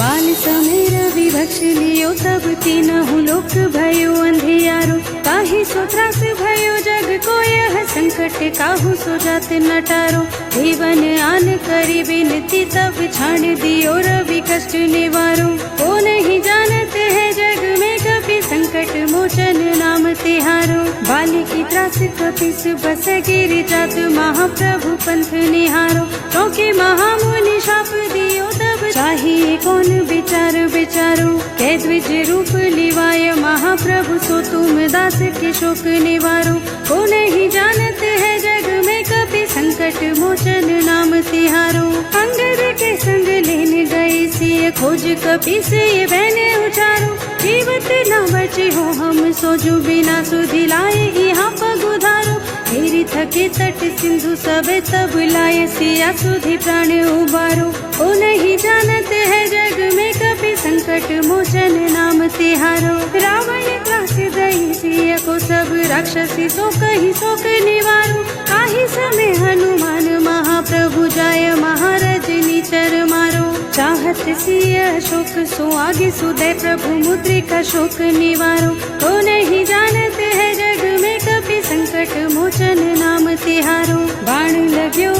बाल समय रवि भक्ष लियो तब तीनहु लोक भयो अंधियारो। काहि सो त्रास भयो जग को यह संकट, काहू सो जात नटारो। जीवन आन करी बिनती तब छाड़ दियो रवि कष्ट निवारो। को नहीं जानते है जग में कभी संकट मोचन नाम तिहारो। बाली की त्रास कपिस बस गिर जात महाप्रभु पंथ निहारो। क्योंकि महामुनि शाप दियो तब चाहिए कौन विचार विचारो। कै द्विज रूप लिवाय महाप्रभु सो तुम दास के शोक निवारो। को नहीं जानते है जग में कभी संकट मोचन नाम तिहारो। अंगद के संग लेने गए सिय खोज कपि से ये बहने उचारो। जीवत न बचे हो हम सोजो बिना सुधि लाए यहाँ पग उधारो। मेरी थके तट सिंधु सबे तब लाए सिया सुधि प्राण उबारो। ओ नहीं जानते है जग में कभी संकट मोचन नाम तिहारो। रावण त्रास दही सिय को सब राक्षसी सो कही शोक निवारो। काहि समय हनुमान महाप्रभु जाय महाराज निचर मारो। चाहत सिय शोक सो आगे सुदय प्रभु मुद्रिका शोक निवारो। तो नहीं जानते है जग में कभी संकट मोचन नाम तिहारो। बाण लग्यो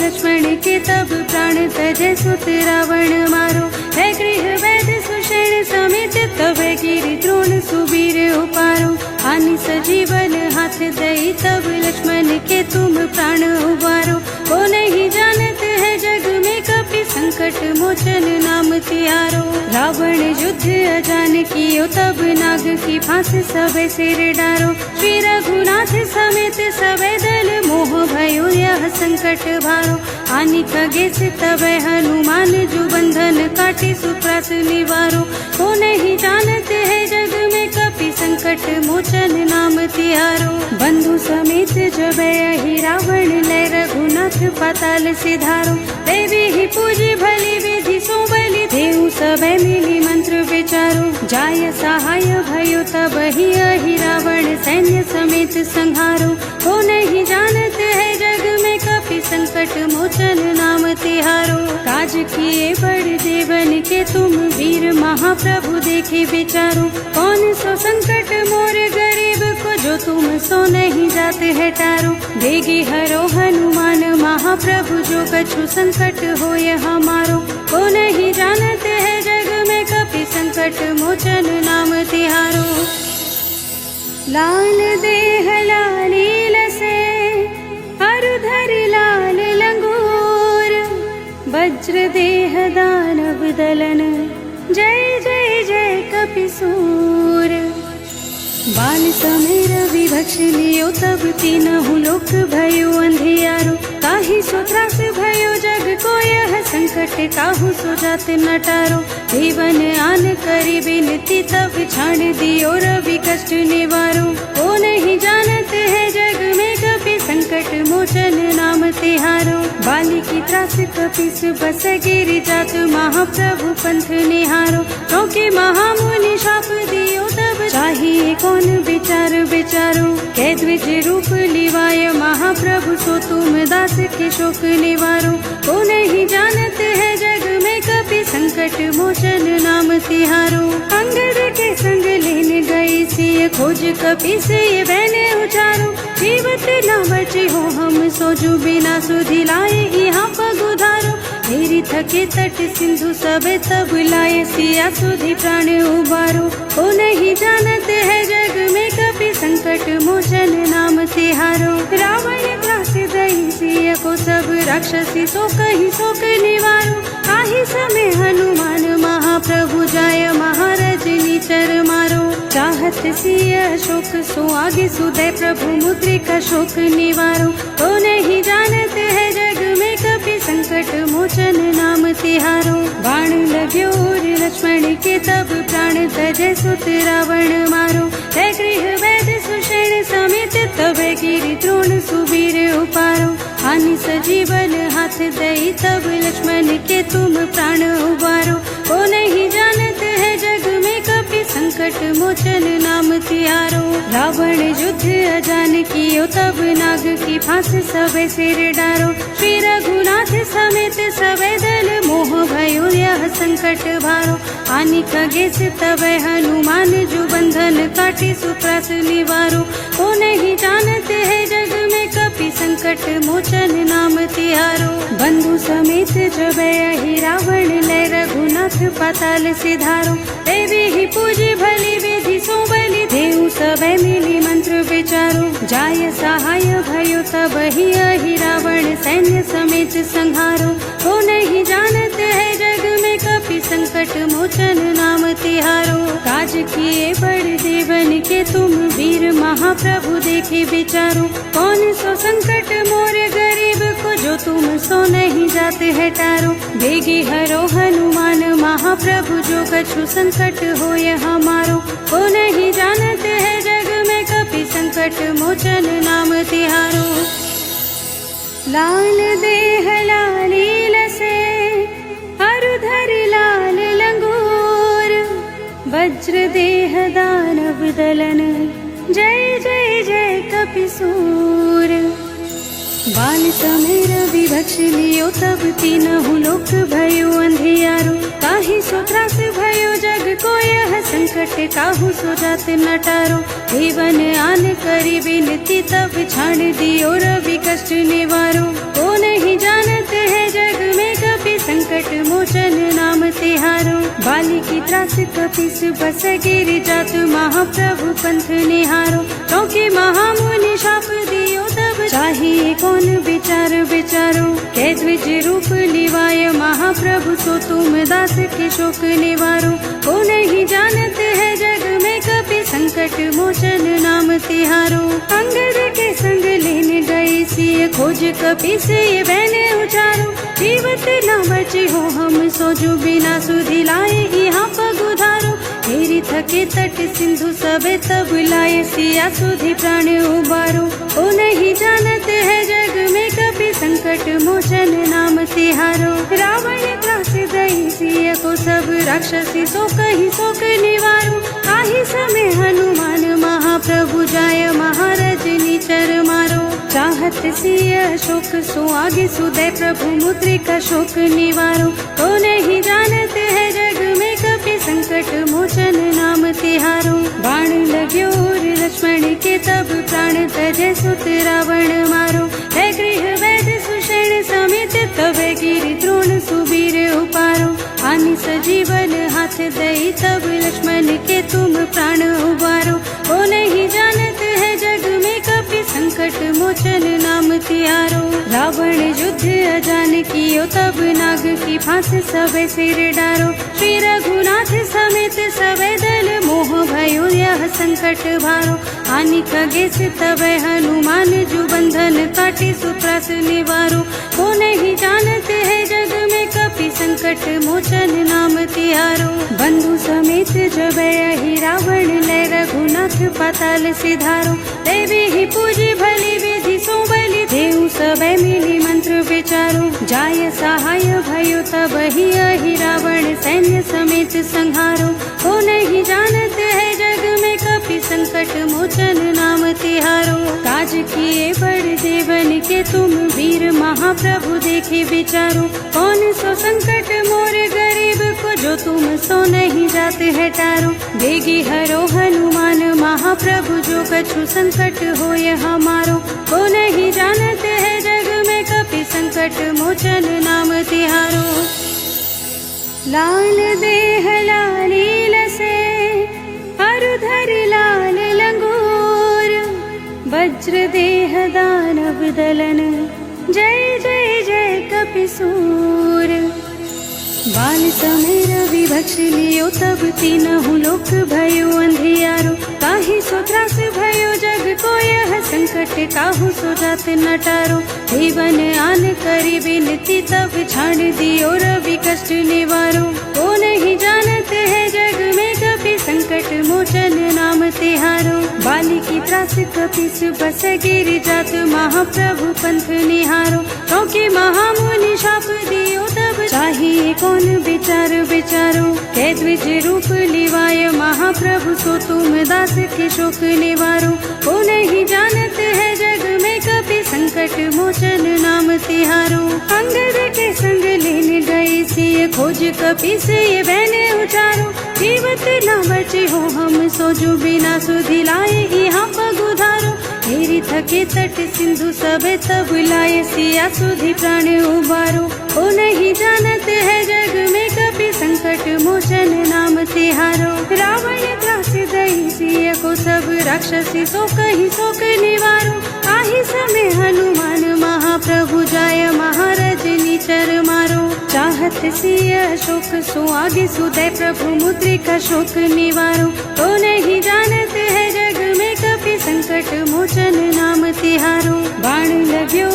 लक्ष्मण के तब प्राण तजे सुत रावण मारो। है गृह वैद सुषेण समेत तब गिरि द्रोण सुबीर उपारो। हानि सजीवन हाथ दई तब लक्ष्मण के तुम प्राण उबारो। को नहीं जानते है जग में कभी संकट मोचन नाम तिहारो। रावण युद्ध अजान कियो तब नाग की फांस सबे सिर डारो। श्री रघुनाथ समेत सबे दल मोह भयो यह संकट भारो। हानि खगेश तब हनुमान जो बंधन काटे सुप्रास निवारो। को नहीं जानते है जग में कभी संकट मोचन नाम तिहारो। बंधु समेत जब ही रावण लय रघुनाथ पाताल सिधारो। देवी ही पूजी भली विधि सो बलि देव सबे मिली मंत्र विचारो। जाय सहाय भयो तब ही रावण सैन्य समेत संहारो। को नहीं जानते है जग में कभी संकट मोचन नाम तिहारो। काज किए बड़ देवन के तुम वीर महाप्रभु देखे विचारो। कौन सो संकट मोर गरीब को जो तुम सो नहीं जाते है टारो। देगी हरो हनुमान महाप्रभु जो कछु संकट हो यह हमारो। को नहीं जानते है जग में कभी संकट मोचन नाम तिहारो। लाल देह लालील से अरुधर लाल लंगूर। वज्र देह दानव दलन जय जय जय कपिसूर। बाल समय रवि भक्ष लियो तब तीनहु लोक भयो अंधियारो। काहि सो त्रास भयो जग को यह संकट, काहू सो जात नटारो। जीवन आन करी बिनती तब छाड़ दियो रवि कष्ट निवारो। को नहीं जानते है जग में कभी संकट मोचन नाम तिहारो। बाली की त्रास कपिस बस गिर जात महाप्रभु पंथ निहारो। क्योंकि महामुनि शाप दियो तब चाहिए कौन विचार विचारो। कै द्विज रूप लिवाय महाप्रभु सो तुम दास के शोक निवारो। को नहीं जानते है जग में कभी संकट मोचन नाम तिहारो। अंगद के संग लेने गए सिय खोज कपि से ये बहने उचारो। जीवत न बचे हो हम सोजो बिना सुधि लाए यहाँ पग उधारो। मेरी थके तट सिंधु सबे तब लाए सिया सुधि प्राण उबारो। को नहीं जानते है जग में कभी संकट मोचन नाम तिहारो। रावण त्रास दही सिय को सब राक्षसी सो कही शोक निवारो। काहि समय हनुमान महाप्रभु जाय महाराज निचर मारो। चाहत सिय शोक सो आगे सुदय प्रभु मुद्रिका शोक निवारो। तो नहीं जानते है जग में कभी संकट मोचन नाम तिहारो। बाण लग्यो लक्ष्मण के तब प्राण तजे सुत रावण मारो। है गृह वैद सुषेण समेत तब गिरि द्रोण सुबीर उपारो। हानि सजीवन हाथ दई तब लक्ष्मण के तुम प्राण उबारो। को नहीं जानते है जग में कभी संकट संकट मोचन नाम तिहारो। रावण युद्ध अजान कियो तब नाग की फांस सबे सिर डारो। श्री रघुनाथ समेत सबे दल मोह भयो यह संकट भारो। आनि खगेश तबै हनुमान जो बंधन काटे सुत्रास निवारो। तो नहीं जानते है जग में कपि संकट मोचन नाम तिहारो। बंधु समेत जबै अहि रावण लय रघुनाथ पाताल सिधारो। देवी ही पूजी भली विधि सो बलि देहु सबे मिली मंत्र विचारो। जाय सहाय भयो तब ही अहि रावण सैन्य समेत संहारो। तो नहीं जानते है जग में कपि संकट मोचन नाम तिहारो। काज किए बड़ देवन के तुम वीर महाप्रभु देखे विचारो। कौन सो संकट मोर गरीब को जो तुम सो नहीं जाते है टारो। बेगी हरो हनुमान महाप्रभु जो कछु संकट हो यह हमारो। को नहीं जानते है जग में कपि संकट मोचन नाम तिहारो। लाल देह लाली लसे अरुधर लाल लंगूर। वज्र देह दानव दलन जय जय जय कपिसूर। बाल समय रवि भक्ष लियो तब तीनहु लोक भयो अंधियारो। ताहि सो त्रास भयो जग को यह संकट काहू सो जात न टारो। देवन आन करी विनती तब छाड़ दियो रवि कष्ट निवारो। को नहीं जानते है जग में कपि संकट मोचन नाम तिहारो। बाली की त्रास कपिस बस गिर जात महाप्रभु पंथ निहारो। क्योंकि महामुनि शाप दियो तब चाहिए कौन विचार विचारो। कै द्विज रूप लिवाय महाप्रभु सो तुम दास के शोक निवारो। को नहीं जानते है जग में कपि संकट मोचन नाम तिहारो। अंगद के संग लेने गए सिय खोज कपि से बहने उचारो। जीवत न बचे हो हम सोजो बिना सुधि लाए यहाँ पग उधारो। मेरी थके तट सिंधु सबे तब लाए सिया सुधि प्राण उबारो। ओ नहीं जानते है जग में कपि संकट मोचन नाम तिहारो। रावण त्रास दई सिय को सब राक्षसी सो कही शोक निवारो। आही समय हनुमान महाप्रभु जाय महाराज निचर मारो। चाहत सिय शोक सो आगे सुदय प्रभु मुद्रिका शोक निवारो। तो नहीं जानते है जग में कपि संकट मोचन नाम तिहारो। बाण लग्यो लक्ष्मण के तब प्राण तजे सुत रावण मारो। है गृह वैद सुषेण समेत तब गिरि द्रोण सुबीर उपारो। आनि सजीवन हाथ दई तब लक्ष्मण के तुम प्राण उबारो। वो नहीं जानते है जग में कपि संकट मोचन नाम तिहारो। रावण युद्ध अजान कियो तब नाग की फांस सबे सिर डारो। श्री रघुनाथ समेत सबे दल मोह भयो यह संकट भारो। आनि खगेश तबै हनुमान जो बंधन काटे सुत्रास निवारो। को नहीं जानते है जग में कपि संकट मोचन नाम तिहारो। बंधु समेत जबै अहि रावण लय रघुनाथ पाताल सिधारो। देवी ही पूजी भली विधि सो बलि देहु सबे मिली मंत्र विचारो। जाय सहाय भयो तब ही अहि रावण सैन्य समेत संहारो। को नहीं जानते है जग में कपि संकट मोचन नाम तिहारो। काज किए बड़ देवन के तुम वीर महाप्रभु देखे विचारो। कौन सो संकट मोर गरीब को जो तुम सो नहीं जाते है टारो। बेगी हरो हनुमान महाप्रभु जो कछु संकट हो यह हमारो। को नहीं जानते है जग में कपि संकट मोचन नाम तिहारो। लाल देह लाली लसे अरुधर लाल लंगूर। वज्र देह दानव दलन जय जय जय कपिसूर। बाल समय रवि भक्ष लियो तब तीनहु लोक भयो अंधियारो। ताहि सो त्रास भयो जग को यह संकट काहू सो जात न टारो। देवन आन करी विनती तब छाड़ दियो रवि कष्ट निवारो। को नहीं जानते है जग में कपि संकट मोचन नाम तिहारो। बाली की त्रास कपिस बस गिर जात महाप्रभु पंथ निहारो। क्योंकि महामुनि शाप दियो तब चाहिए कौन विचार विचारो, कै द्विज रूप लिवाय महाप्रभु सो तुम दास के शोक निवारो। को नहीं जानत है जग में कपि संकट मोचन नाम तिहारो। अंगद के संग लेने गए सिय खोज कपि से बहने उचारो। जीवत न बचे हो हम सोजो बिना सुधि लाए यहाँ पगुधारो। मेरी थके तट सिंधु सबे तब लाए सिया सुधि प्राण उबारो। ओ नहीं जानत है जग में कपि संकट मोचन नाम तिहारो। रावण त्रास दई सिय को सब राक्षसी सो कहीं शोक निवारो। आही समय हनुमान महाप्रभु जाय महाराज निचर मारो। चाहत सिय अशोक सो आगे सुदय प्रभु मुद्रिका शोक निवारो। तो नहीं जानत है जग में कपि संकट मोचन नाम तिहारो। बाण लग्यो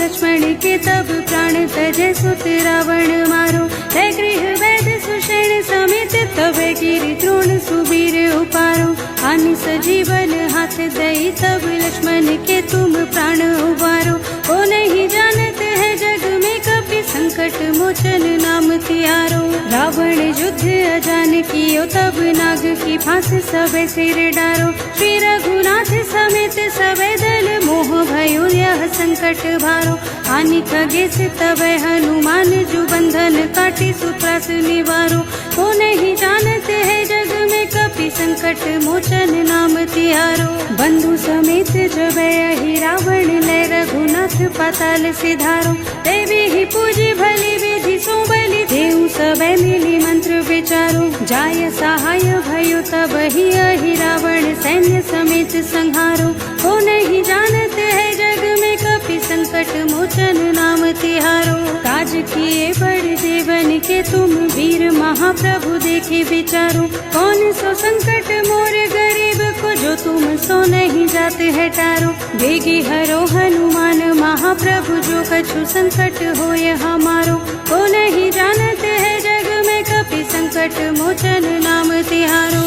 लक्ष्मण के तब प्राण तजे सुत रावण मारो। है गृह वैद सुषेण समेत तब गिरि द्रोण सुबीर उपारो। हानि सजीवन हाथ दई तब लक्ष्मण के तुम प्राण उबारो। ओ नहीं जानत है जग में कपि संकट मोचन नाम तिहारो। रावण युद्ध अजान कियो तब नाग की फांस सबे सिर डारो। श्री रघुनाथ समेत सबे दल मोह भयो यह संकट भारो। हानि खगेश तब हनुमान जो बंधन काटे सुत्रास निवारो। को नहीं जानत है जग में कपि संकट मोचन नाम तिहारो। बंधु समेत जब ही रावण लय रघुनाथ पाताल सिधारो। देवी ही पूजी भली विधि सो बलि देव सबे मिली मंत्र विचारो। जाय सहाय भयो तब ही रावण सैन्य समेत संहारो। को नहीं जानत है जग में कपि संकट मोचन नाम तिहारो। काज किए बड़ देवन के तुम वीर महाप्रभु देखे विचारो। कौन सो संकट मोर गरीब को जो तुम सो नहीं जाते है टारो। बेगी हरो हनुमान महाप्रभु जो कछु संकट होय हमारो। को नहीं जानत है जग में कपि संकट मोचन नाम तिहारो।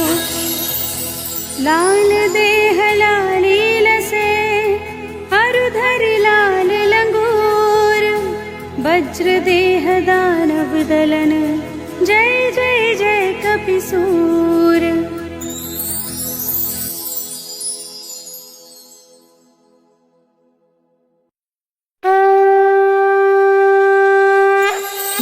लाल देह लाली लसे अरुधर लाल लंगूर। वज्र देह दानव दलन जय जय जय कपिसूर।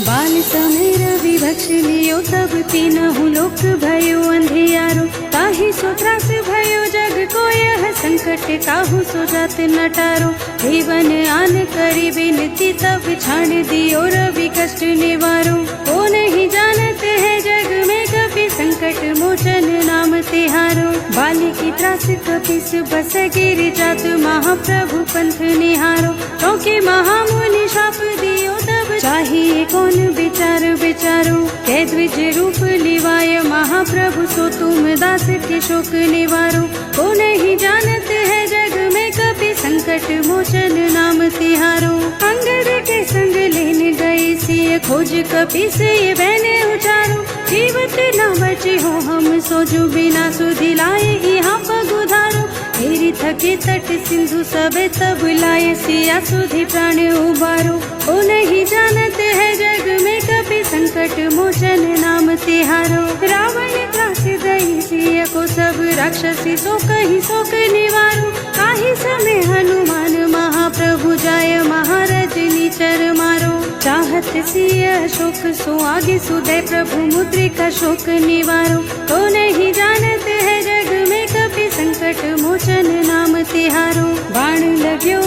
बाल समय रवि भक्ष लियो तब तीनहु लोक भयो अंधियारो। ताहि सो त्रास भयो जग को यह संकट काहू सो जात नटारो। जीवन आन करी विनती तब छाण दियो रवि कष्ट निवारो। को नहीं जानत है जग में कपि संकट मोचन नाम तिहारो। बाली की त्रास कपिस बस गिर जात महाप्रभु पंथ निहारो। क्योंकि महामुनि शाप दियो तब चाहिए कौन विचार विचारो। कै द्विज रूप लिवाय महाप्रभु सो तुम दास के शोक निवारो। को नहीं जानत है जग में कपि संकट मोचन नाम तिहारो। अंगद के संग लेने गए सिय खोज कपि से बहने उचारो। जीवत न बचे हो हम सोजो बिना सुधि लाए यहाँ पगुधारो। मेरी थके तट सिंधु सबे तब लाए सिया सुधि प्राण उबारो। ओ नहीं जानत है जग में कपि संकट मोचन नाम तिहारो। रावण त्रास दई सिय को सब राक्षसी सो कहीं शोक निवारो। आही समय हनुमान महाप्रभु जाय महाराज निचर मारो। चाहत सिय अशोक सो आगे सुदय प्रभु मुद्रिका शोक निवारो। तो नहीं जानत है जग में कपि संकट मोचन नाम तिहारो। बाण लग्यो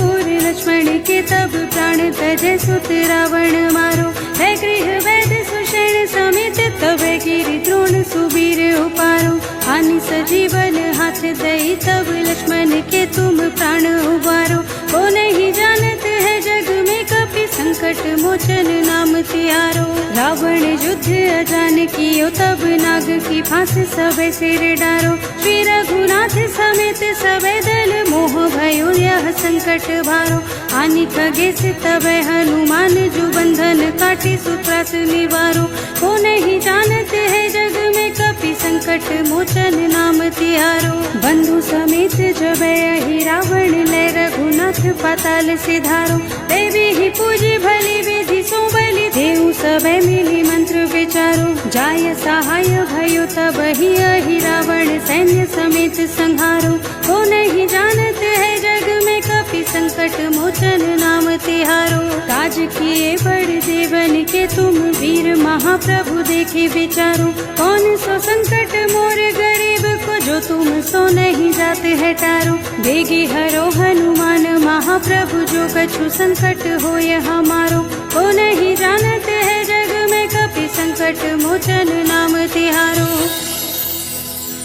लक्ष्मण के तब प्राण तजे सुत रावण मारो। है गृह वैद सुषेण समेत तब गिरि द्रोण सुबीर उपारो। हानि सजीवन हाथ दई तब लक्ष्मण के तुम प्राण उबारो। को नहीं जानत है जग में कपि संकट मोचन नाम तिहारो। रावण युद्ध अजान कियो तब नाग की फांस सबे सिर डारो। श्री रघुनाथ समेत सबे दल मोह भयो यह संकट भारो। हानि खगेश तब हनुमान जो बंधन काटे सुत्रास निवारो। को नहीं जानत है जग में कपि संकट मोचन नाम तिहारो। बंधु समेत जब ही रावण लय रघुनाथ पाताल सिधारो। देवी ही पूजी भली विधि सो बलि देव सबे मिली मंत्र विचारो, जाय सहाय भयो तब ही अहि रावण सैन्य समेत संहारो। को नहीं जानते है जग में कपि संकट मोचन नाम तिहारो। काज किए बड़ देवन के तुम वीर महाप्रभु देखे विचारो। कौन सो संकट मोर गरीब को जो तुम सो नहीं जाते है टारो। बेगे हरो हनुमान महाप्रभु जो कछु संकट होय हमारो। को नहीं जानते है जग में कपि संकट मोचन नाम तिहारो।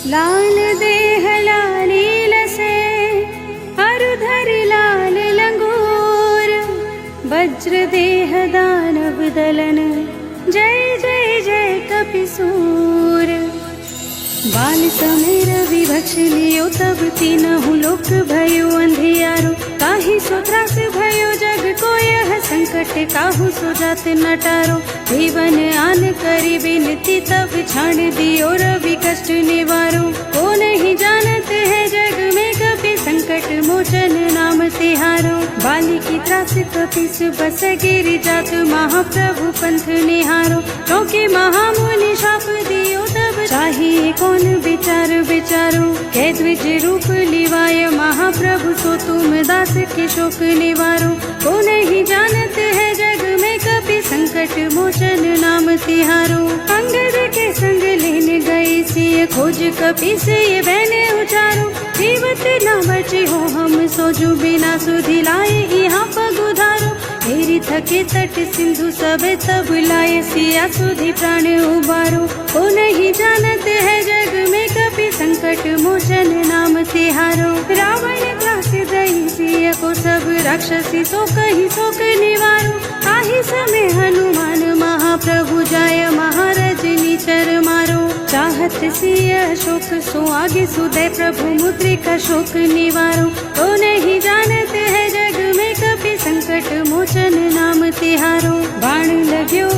लाल देह लालील से अरुधर लाल लंगूर। वज्र देह दानव दलन जय जय जय कपिसूर। बाल समय रवि भक्ष लियो तब तीनहु लोक भयो अंधियारो। काहि सो त्रास भयो जग को यह संकट काहू सो जात नटारो। जीवन आन करी बिनती तब छाड़ दियो रवि कष्ट निवारो। को नहीं जानते है जग में कपि संकट मोचन नाम तिहारो। बाली की त्रास कपिस बस गिर जात महाप्रभु पंथ निहारो। क्योंकि महामुनि शाप दियो तब चाहिए कौन विचार विचारो। कै द्विज रूप लिवाय महाप्रभु सो तुम दास के शोक निवारो। को नहीं जानते है जग में कपि संकट मोचन नाम तिहारो। अंगद के संग लेने गए सिय खोज कपि से ये बहने उचारो। जीवत न बचे हो हम सोजु बिना सुधि लाए यहाँ पग उधारो। मेरी थके तट सिंधु सबे तब लाए सिया सुधि प्राण उबारो। को नहीं जानते है जग में कपि संकट मोचन नाम तिहारो। रावण त्रास दई सिय को सब राक्षसी सो कही शोक निवारो। आही समय हनुमान महाप्रभु जाय महाराज निचर मारो। चाहत सिय शोक सो आगे सुदय प्रभु मुद्रिका शोक निवारो। तो नहीं जानते है जग में कपि संकट मोचन नाम तिहारो। बाण लग्यो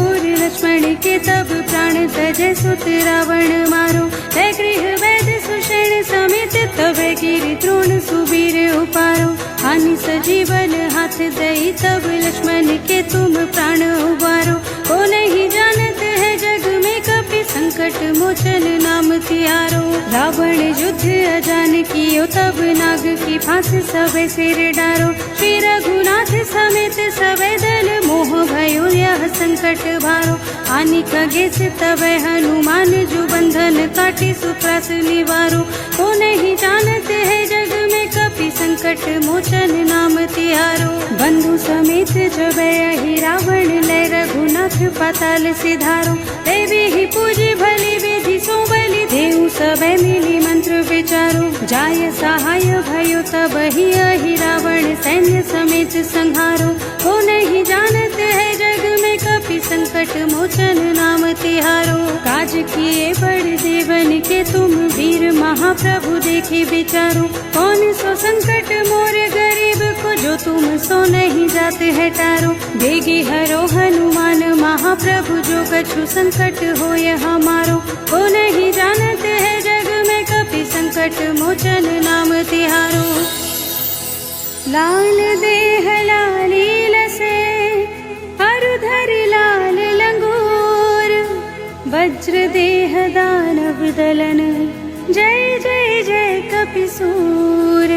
लक्ष्मण के तब प्राण तजय सुत रावण मारो। है गृह वैद्य सुषेण समेत तब गिरि द्रोण सुबीर उपारो। हानि सजीवन हाथ दई तब लक्ष्मण के तुम प्राण उबारो। को नहीं जानते है जग में कपि संकट मोचन नाम तिहारो। रावण युद्ध अजान कियो तब नाग की फांस सबे सिर डारो। श्री रघुनाथ समेत सबे दल मोह भयो यह संकट भारो। हानि खगेश तब हनुमान जो बंधन काटे सुत्रास निवारो। को नहीं जानते है जग में कपि संकट मोचन नाम तिहारो। बंधु समेत जब यही रावण लय रघुनाथ पाताल सिधारो। देवी ही पूजी भली विधि सो बलि देऊ सबे मिली मंत्र विचारो। जाय सहाय भयो तब ही अहि रावण सैन्य समेत संहारो। को नहीं जानते है जग में कपि संकट मोचन नाम तिहारो। काज किए बड़ देवन के तुम वीर महाप्रभु देखे विचारो। कौन सो संकट मोर गरीब को जो तुम सो नहीं जाते है टारो। बेगे हरो हनुमान महाप्रभु जो कछु संकट होय हमारो। को नहीं जानते है जग में कपि संकट मोचन नाम तिहारो। लाल देह लालील से अरुधर लाल लंगूर। वज्र देह दानव दलन जय जय जय कपिसूर।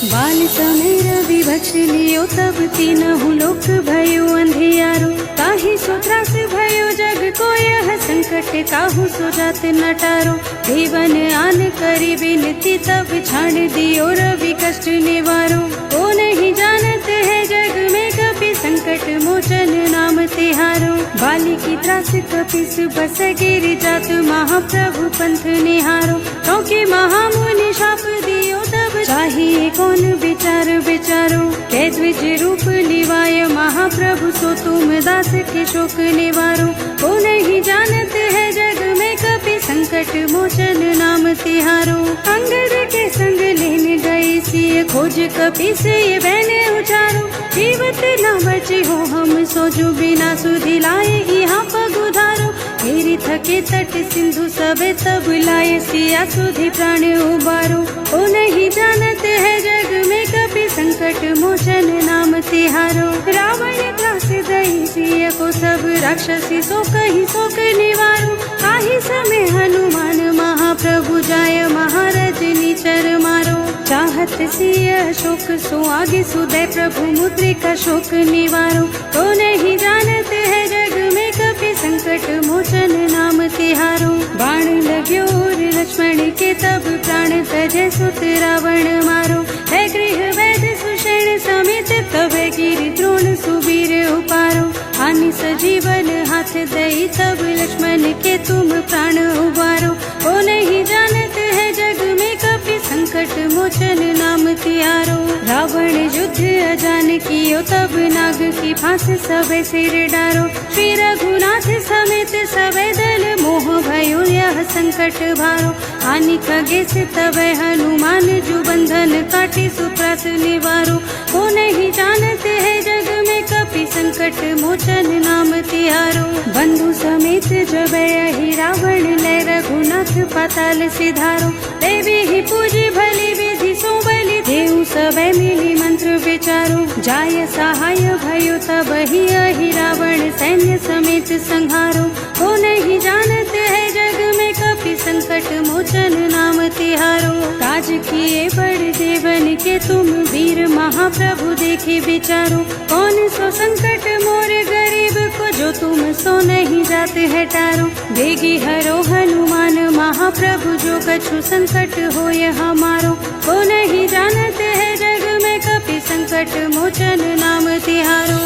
बाल समय रवि भक्ष लियो तब तीनहु लोक भयो अंधियारो। काहि सो त्रास भयो जग को यह संकट काहू सो जात नटारो। जीवन आन करी बिनती तब छाड़ दियो रवि कष्ट निवारो। को नहीं जानते है जग में कपि संकट मोचन नाम तिहारो। बाली की त्रास कपिस बस गिर जात महाप्रभु पंथ निहारो। क्योंकि महामुनि शाप दियो तब चाहिए कौन विचार विचारो। कै द्विज रूप लिवाय महाप्रभु सो तुम दास के शोक निवारो। को नहीं जानते है जग में कपि संकट मोचन नाम तिहारो। अंगद के संग लेने गए सिय खोज कपि से ये बहने उचारो। जीवत न बचे हो हम सोजु बिना सुधि लाए यहाँ पग उधारो। घेरी थके तट सिंधु सबे तब लाए सिया सुधि प्राण उबारो। ओ नहीं जानते है जग में कभी संकट मोचन नाम तिहारो। रावण त्रास दई सिय को सब राक्षसी सो कही शोक निवारो। आही समय हनुमान महाप्रभु जाय महाराज निचर मारो। चाहत सिय अशोक सो आगे सुदय प्रभु मुद्रिका शोक निवारो। तो नहीं जानते है जग में कभी संकट मोचन नाम तिहारो। बाण लग्यो लक्ष्मण के तब प्राण तजे सुत रावण मारो। है गृह वैद सुषेण समेत तब गिरि द्रोण सुबीर उपारो। हानि सजीवन हाथ दई तब लक्ष्मण के तुम प्राण उबारो। ओ नहीं जानते है जग में कभी संकट मोचन नाम तिहारो। रावण युद्ध अजान कियो तब नाग की फांस सबे सिर डारो। श्री रघुनाथ समेत सबे दल मोह भयो यह संकट भारो। हानि खगेश तब हनुमान जो बंधन काटे सुत्रास निवारो। को नहीं जानते है जग में कभी संकट मोचन नाम तिहारो। बंधु समेत जब यही रावण ले रघुनाथ पाताल सिधारो। देवी ही पूजी भली विधि सो बलि देव सबे मिली मंत्र विचारो। जाय सहाय भयो तब ही अहि रावण सैन्य समेत संहारो। को नहीं जानते है जग में कभी संकट मोचन नाम तिहारो। काज किए बड़ देवन के तुम वीर महाप्रभु देखे विचारो। कौन सो संकट मोर गरीब को जो तुम सो नहीं जाते है टारो। बेगी हरो हनुमान महाप्रभु जो कछु संकट हो हमारो। को नहीं जानते है जग में कभी संकट मोचन नाम तिहारो।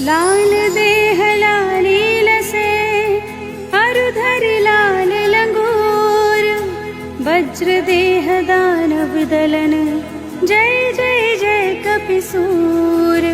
लाल देह लालील से अरुधर लाल लंगूर। वज्र देह दानव दलन जय जय जय कपिसूर।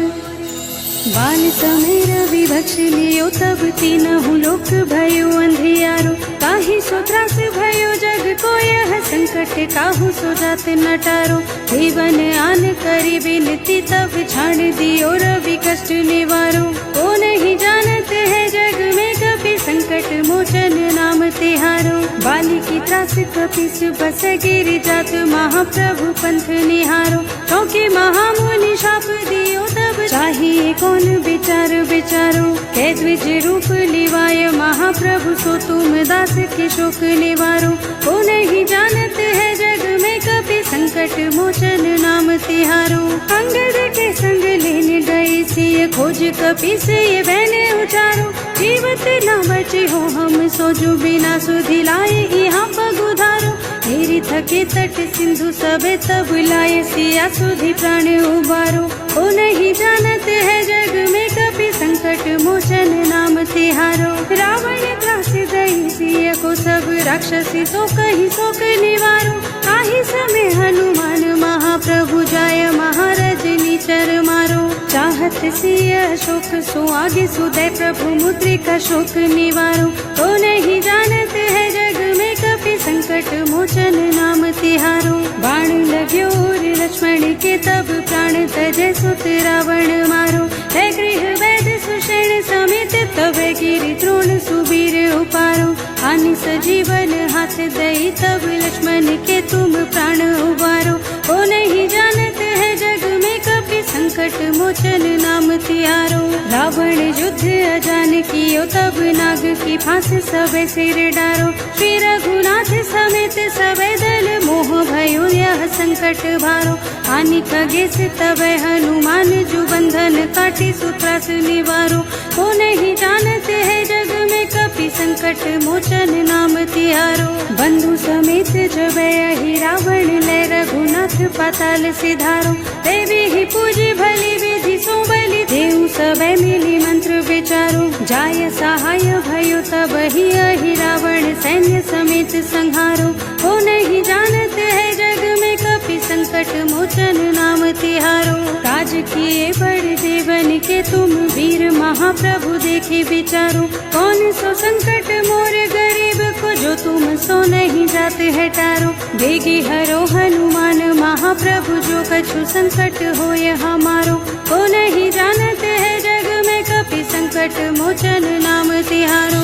बाल समय रवि भक्ष लियो तब तीनहु लोक भयो अंधियारो। काहि सो त्रास भयो जग को यह संकट काहू सो जात नटारो। जीवन आन करी विनती तब छाड़ दियो रवि कष्ट निवारो। को नहीं जानते है जग में कभी संकट मोचन नाम तिहारो। बाली की त्रास कपिस बस गिरि जात महाप्रभु पंथ निहारो। क्योंकि महामुनि शाप दियो तब चाहिए कौन विचार विचारो। कै द्विज रूप लिवाय महाप्रभु सो तुम दास के शोक निवारो। को नहीं जानते है जग में कभी संकट मोचन नाम तिहारो। अंगद के संग लेने गए सिय खोज कपि से बहने उचारो। जीवत न बचे हो हम सोजु बिना सुधि लाए यहाँ पगुधारो। घेरी थके तट सिंधु सबे तब लाए सिया सुधि प्राण उबारो। ओ नहीं जानते है जग में कभी संकट मोचन नाम तिहारो। रावण त्रास दई सिय को सब राक्षसी सो कही शोक निवारो। आही समय हनुमान महाप्रभु जाय महाराज निचर मारो। चाहत सिय अशोक सो आगे सुदय प्रभु मुद्रिका शोक निवारो। तो नहीं जानते है जग में कभी संकट मोचन नाम तिहारो। बाण लग्यो लक्ष्मण के तब प्राण तजे सुत रावण मारो। है गृह वैद सुषेण समेत तब गिरि द्रोण सुबीर उपारो। हानि सजीवन हाथ दई तब लक्ष्मण के तुम प्राण उबारो। ओ नहीं जानते है जग में कभी संकट मोचन नाम तिहारो। रावण युद्ध अजान कियो तब नाग की फांस सबे सिर डारो। श्री रघुनाथ समेत सबे दल मोह भयो यह संकट भारो। हानि खगेश तब हनुमान जो बंधन काटे सुत्रास निवारो। को नहीं जानते है जग में कभी संकट मोचन नाम तिहारो। बंधु समेत जब यही रावण ले रघुनाथ पाताल सिधारो। देवी ही पूजी भली विधि सो बलि देव सबे मिली मंत्र विचारो। जाय सहाय भयो तब ही अहि रावण सैन्य समेत संहारो। को नहीं जानते है जग में कभी संकट मोचन नाम तिहारो। काज किए बड़ देवन के तुम वीर महाप्रभु देखे विचारो। कौन सो संकट मोर गरीब को जो तुम सो नहीं जाते है टारो। बेगी हरो हनुमान महाप्रभु जो कछु संकट हो हमारो। को नहीं जानते है जग में कभी संकट मोचन नाम तिहारो।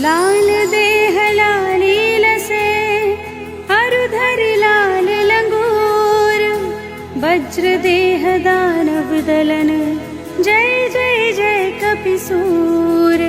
लाल देह लाली लसे अरुधर लाल लंगूर वज्र देह दानव दलन जय जय जय कपिसूर।